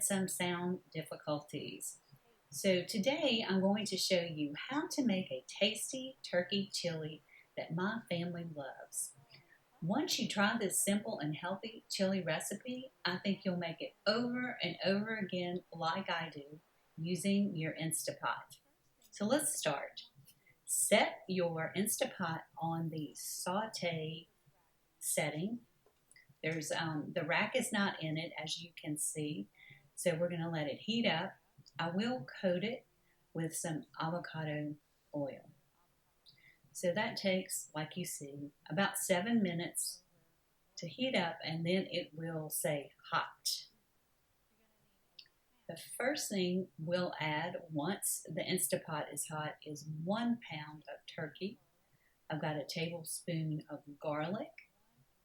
some sound difficulties. So today I'm going to show you how to make a tasty turkey chili that my family loves. Once you try this simple and healthy chili recipe, I think you'll make it over and over again like I do using your Instapot. So let's start. Set your Instapot on the saute setting. There's the rack is not in it, as you can see, so we're going to let it heat up. I will coat it with some avocado oil. So that takes, like you see, about 7 minutes to heat up, and then it will say hot. The first thing we'll add once the Instapot is hot is 1 pound of turkey. I've got a tablespoon of garlic,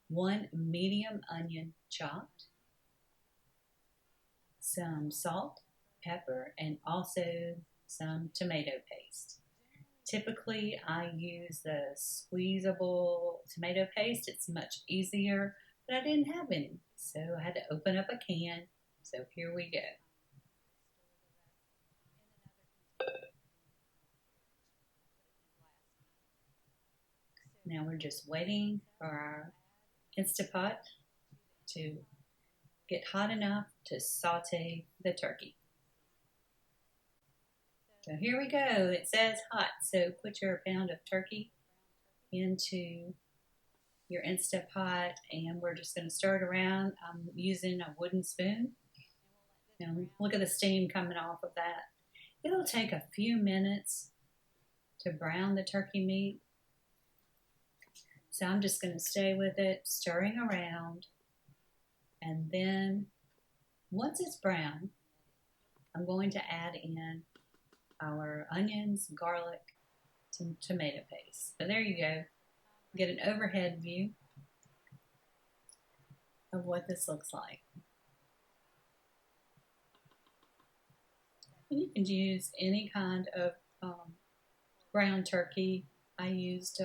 1 medium onion chopped, some salt, pepper, and also some tomato paste. Typically, I use the squeezable tomato paste. It's much easier, but I didn't have any, so I had to open up a can. So here we go. Now we're just waiting for our Instapot to get hot enough to saute the turkey. So here we go. It says hot, so put your pound of turkey into your Instapot, and we're just going to stir it around. I'm using a wooden spoon. Now look at the steam coming off of that. It'll take a few minutes to brown the turkey meat. So I'm just going to stay with it, stirring around, and then once it's brown, I'm going to add in our onions, garlic, some tomato paste. So there you go. Get an overhead view of what this looks like. And you can use any kind of ground turkey. I used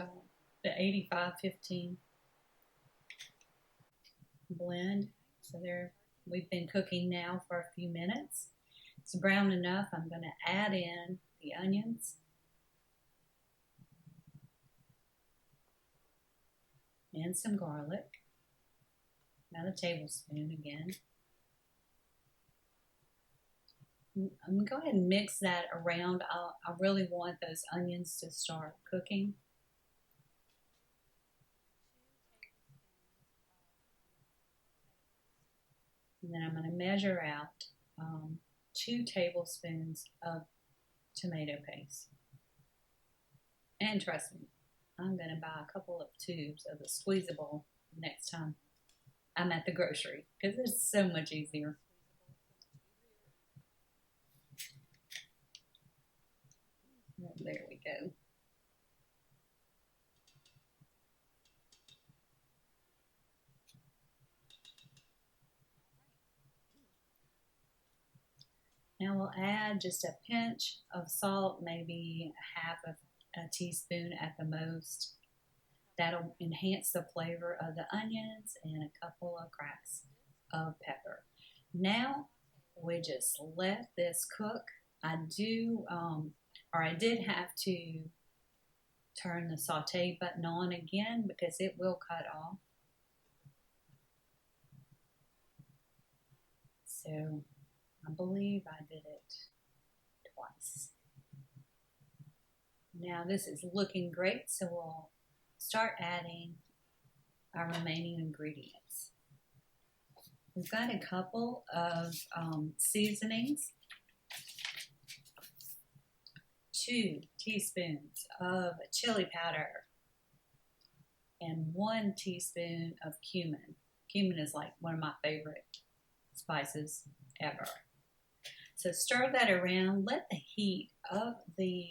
the 85-15 blend. So there, we've been cooking now for a few minutes. It's brown enough. I'm going to add in the onions and some garlic, about a tablespoon again. I'm going to go ahead and mix that around. I really want those onions to start cooking. And then I'm going to measure out 2 tablespoons of tomato paste. And trust me, I'm going to buy a couple of tubes of the squeezable next time I'm at the grocery, because it's so much easier. There we go. Now we'll add just a pinch of salt, maybe half of a teaspoon at the most. That'll enhance the flavor of the onions, and a couple of cracks of pepper. Now we just let this cook. I did have to turn the saute button on again because it will cut off. So I believe I did it twice. Now this is looking great, so we'll start adding our remaining ingredients. We've got a couple of seasonings. 2 teaspoons of chili powder and 1 teaspoon of cumin. Cumin is like one of my favorite spices ever. So stir that around. Let the heat of the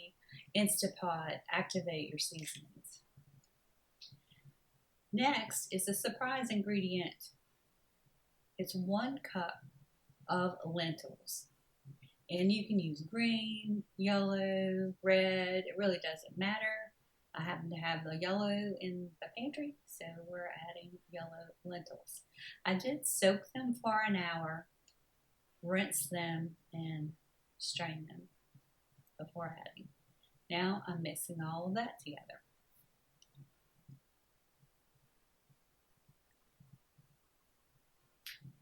Instapot activate your seasonings. Next is a surprise ingredient. It's 1 cup of lentils. And you can use green, yellow, red. It really doesn't matter. I happen to have the yellow in the pantry, so we're adding yellow lentils. I did soak them for an hour rinse them and strain them before adding. Now I'm mixing all of that together.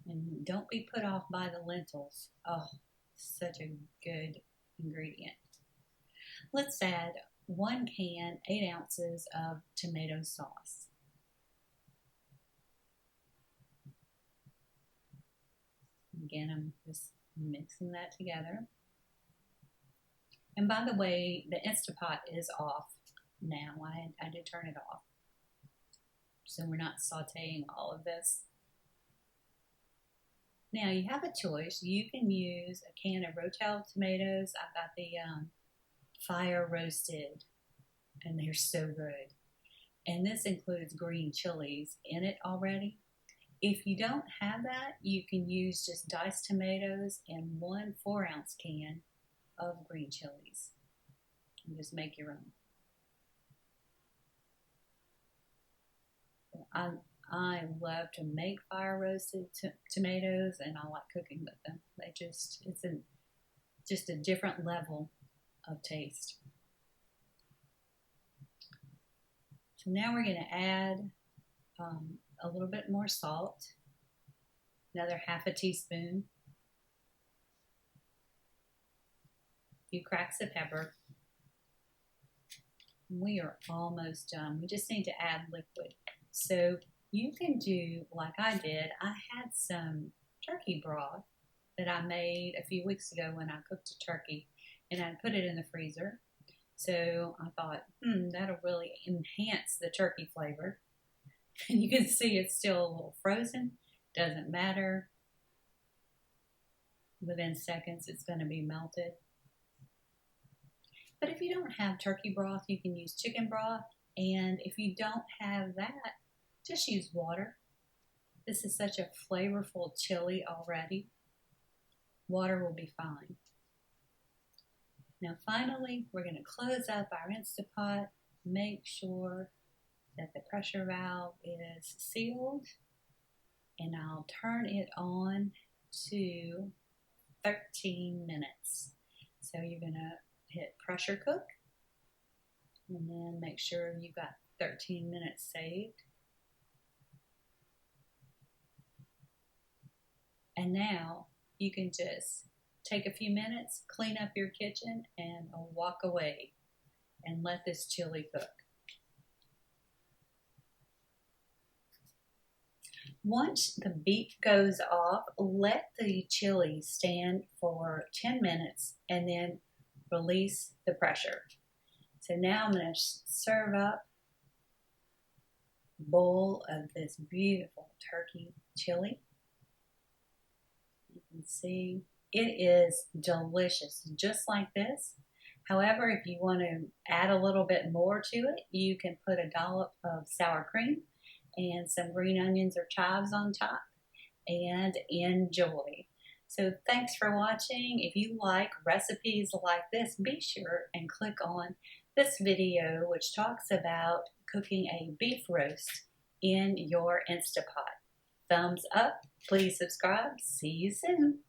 And don't be put off by the lentils. Oh, such a good ingredient. Let's add 1 can, 8 ounces of tomato sauce. Again, I'm just mixing that together. And by the way, the Instapot is off now. I did turn it off. So we're not sauteing all of this. Now you have a choice. You can use a can of Rotel tomatoes. I've got the fire roasted, and they're so good. And this includes green chilies in it already. If you don't have that, you can use just diced tomatoes and 1 4-ounce can of green chilies. And just make your own. I love to make fire roasted tomatoes, and I like cooking with them. It's just a different level of taste. So now we're going to add a little bit more salt, another ½ teaspoon, a few cracks of pepper. We are almost done. We just need to add liquid. So you can do like I did. I had some turkey broth that I made a few weeks ago when I cooked a turkey, and I put it in the freezer. So I thought, that'll really enhance the turkey flavor. And you can see it's still a little frozen. Doesn't matter. Within seconds, it's going to be melted. But if you don't have turkey broth, you can use chicken broth. And if you don't have that, just use water. This is such a flavorful chili already. Water will be fine. Now finally, we're going to close up our Instapot. Make sure that the pressure valve is sealed. And I'll turn it on to 13 minutes. So you're going to hit pressure cook. And then make sure you've got 13 minutes saved. And now you can just take a few minutes, clean up your kitchen, and walk away and let this chili cook. Once the beep goes off, let the chili stand for 10 minutes and then release the pressure. So now I'm going to serve up a bowl of this beautiful turkey chili. You can see it is delicious, just like this. However, if you want to add a little bit more to it, you can put a dollop of sour cream and some green onions or chives on top, and enjoy. So thanks for watching. If you like recipes like this, be sure and click on this video, which talks about cooking a beef roast in your Instapot. Thumbs up. Please subscribe. See you soon.